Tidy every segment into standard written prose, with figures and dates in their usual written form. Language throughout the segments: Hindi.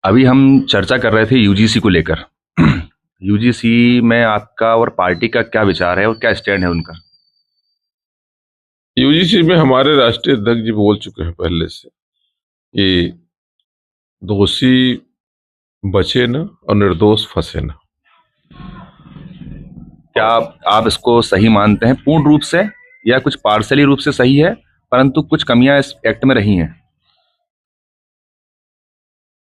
अभी हम चर्चा कर रहे थे यूजीसी को लेकर। यूजीसी में आपका और पार्टी का क्या विचार है और क्या स्टैंड है उनका? यूजीसी में हमारे राष्ट्रीय अध्यक्ष जी बोल चुके हैं पहले से कि दोषी बचे न और निर्दोष फंसे न। क्या आप इसको सही मानते हैं पूर्ण रूप से, या कुछ पार्सली रूप से सही है परंतु कुछ कमियां इस एक्ट में रही हैं?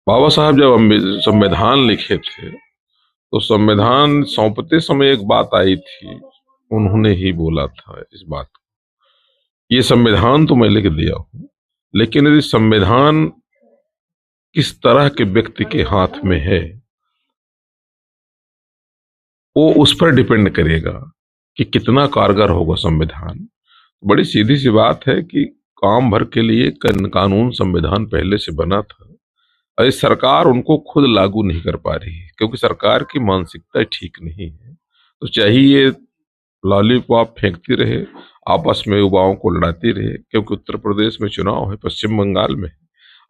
बाबा साहब जब संविधान लिखे थे तो संविधान सौंपते समय एक बात आई थी, उन्होंने ही बोला था इस बात को, ये संविधान तो मैं लिख दिया हूं, लेकिन यदि संविधान किस तरह के व्यक्ति के हाथ में है वो उस पर डिपेंड करेगा कि कितना कारगर होगा संविधान। बड़ी सीधी सी बात है कि काम भर के लिए कानून संविधान पहले से बना था और इस सरकार उनको खुद लागू नहीं कर पा रही है क्योंकि सरकार की मानसिकता ठीक नहीं है। तो चाहिए लॉलीपॉप फेंकती रहे, आपस में युवाओं को लड़ाती रहे, क्योंकि उत्तर प्रदेश में चुनाव है, पश्चिम बंगाल में है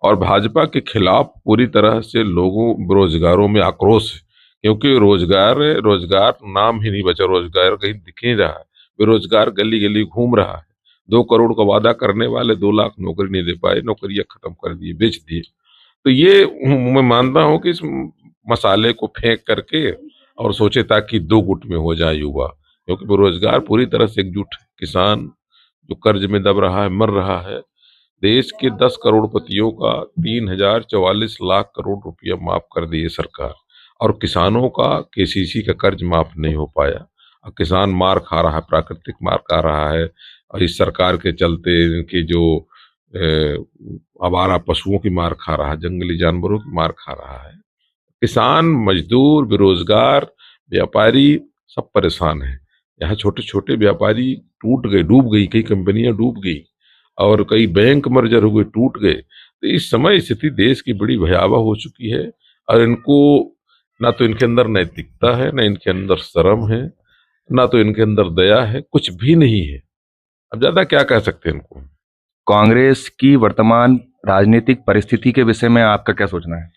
और भाजपा के खिलाफ पूरी तरह से लोगों बेरोजगारों में आक्रोश है, क्योंकि रोजगार नाम ही नहीं बचा, रोजगार कहीं दिख नहीं रहा है। बेरोजगार गली गली घूम रहा है। 2 करोड़ का वादा करने वाले 2 लाख नौकरी नहीं दे पाए, नौकरियां खत्म कर दिए, बेच दिए। तो ये मैं मानता हूं कि इस मसाले को फेंक करके और सोचे ताकि दो गुट में हो जाए युवा, क्योंकि बेरोजगार पूरी तरह से एकजुट है। किसान जो कर्ज में दब रहा है, मर रहा है। देश के 10 करोड़पतियों का 3,044 लाख करोड़ रुपया माफ कर दिए सरकार, और किसानों का केसीसी का कर्ज माफ नहीं हो पाया और किसान मार खा रहा है, प्राकृतिक मार खा रहा है। और इस सरकार के चलते इनकी जो आवारा पशुओं की मार खा रहा है, जंगली जानवरों की मार खा रहा है। किसान, मजदूर, बेरोजगार, व्यापारी सब परेशान हैं। यहाँ छोटे छोटे व्यापारी टूट गए, डूब गई, कई कंपनियां डूब गई और कई बैंक मर्जर हुए, टूट गए। तो इस समय स्थिति देश की बड़ी भयावह हो चुकी है और इनको ना तो इनके अंदर नैतिकता है, ना इनके अंदर शर्म है, ना तो इनके अंदर दया है, कुछ भी नहीं है। अब ज्यादा क्या कह सकते हैं इनको। कांग्रेस की वर्तमान राजनीतिक परिस्थिति के विषय में आपका क्या सोचना है?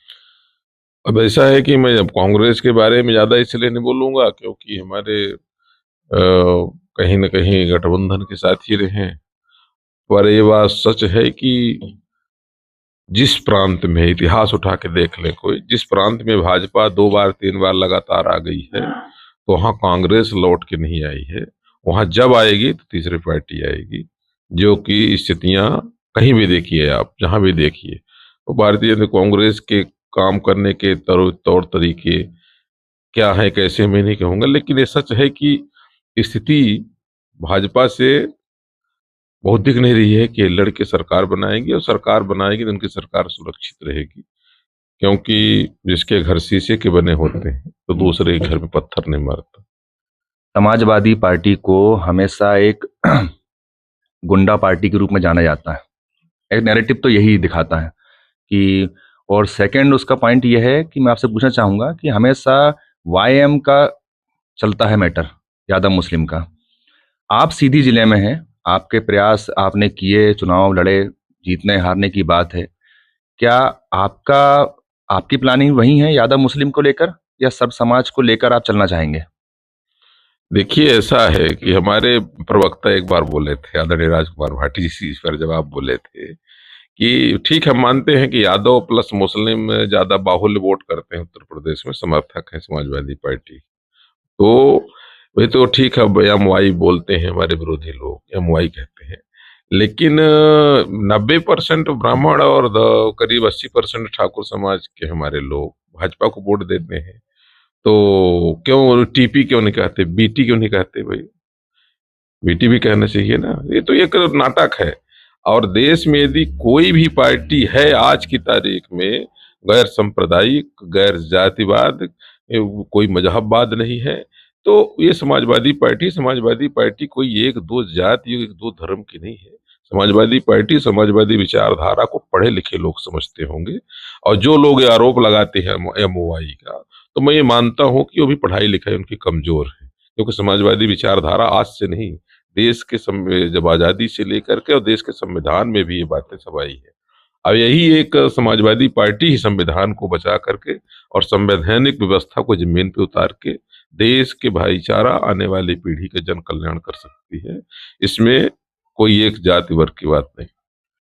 अब ऐसा है कि मैं अब कांग्रेस के बारे में ज्यादा इसलिए नहीं बोलूंगा क्योंकि हमारे कहीं न कहीं गठबंधन के साथ ही रहे। पर ये बात सच है कि जिस प्रांत में, इतिहास उठा के देख ले कोई, जिस प्रांत में भाजपा 2 बार 3 बार लगातार आ गई है तो वहां कांग्रेस लौट के नहीं आई है। वहां जब आएगी तो तीसरी पार्टी आएगी, जो कि स्थितियां कहीं भी देखिए, आप जहां भी देखिए। तो भारतीय जनता कांग्रेस के काम करने के तौर तरीके क्या है कैसे, मैं नहीं कहूंगा, लेकिन ये सच है कि स्थिति भाजपा से बहुत दिख नहीं रही है कि लड़के सरकार बनाएंगे, और सरकार बनाएगी तो उनकी सरकार सुरक्षित रहेगी, क्योंकि जिसके घर शीशे के बने होते हैं तो दूसरे के घर में पत्थर नहीं मारता। समाजवादी पार्टी को हमेशा एक गुंडा पार्टी के रूप में जाना जाता है। एक नैरेटिव तो यही दिखाता है कि, और सेकंड उसका पॉइंट यह है कि मैं आपसे पूछना चाहूंगा कि हमेशा वाईएम का चलता है मैटर, यादव मुस्लिम का। आप सीधी जिले में हैं, आपके प्रयास आपने किए, चुनाव लड़े, जीतने हारने की बात है। क्या आपका आपकी प्लानिंग वही है यादव मुस्लिम को लेकर, या सब समाज को लेकर आप चलना चाहेंगे? देखिए, ऐसा है कि हमारे प्रवक्ता एक बार बोले थे, आदरणीय राजकुमार भाटी जी, इस पर जवाब बोले थे कि ठीक है, मानते हैं कि यादव प्लस मुस्लिम ज्यादा बाहुल्य वोट करते हैं उत्तर प्रदेश में, समर्थक है समाजवादी पार्टी। तो वे तो ठीक है, एम वाई बोलते हैं हमारे विरोधी लोग, एम वाई कहते हैं, लेकिन 90% ब्राह्मण और करीब 80% ठाकुर समाज के हमारे लोग भाजपा को वोट देते हैं। तो क्यों टीपी क्यों नहीं कहते, बीटी क्यों नहीं कहते भाई? बीटी भी कहना चाहिए ना। ये तो एक नाटक है। और देश में यदि कोई भी पार्टी है आज की तारीख में, गैर सांप्रदायिक, गैर जातिवाद, कोई मजहबवाद नहीं है, तो ये समाजवादी पार्टी कोई एक दो जाति, एक दो धर्म की नहीं है। समाजवादी पार्टी समाजवादी विचारधारा को पढ़े लिखे लोग समझते होंगे। और जो लोग ये आरोप लगाते हैं एमओआई का, तो मैं ये मानता हूं कि वो भी पढ़ाई लिखाई उनकी कमजोर है, क्योंकि समाजवादी विचारधारा आज से नहीं, देश के जब आजादी से लेकर के और देश के संविधान में भी ये बातें सब आई है। अब यही एक समाजवादी पार्टी ही संविधान को बचा करके और संवैधानिक व्यवस्था को जमीन पे उतार के देश के भाईचारा आने वाली पीढ़ी का जन कल्याण कर सकती है। इसमें कोई एक जाति वर्ग की बात नहीं।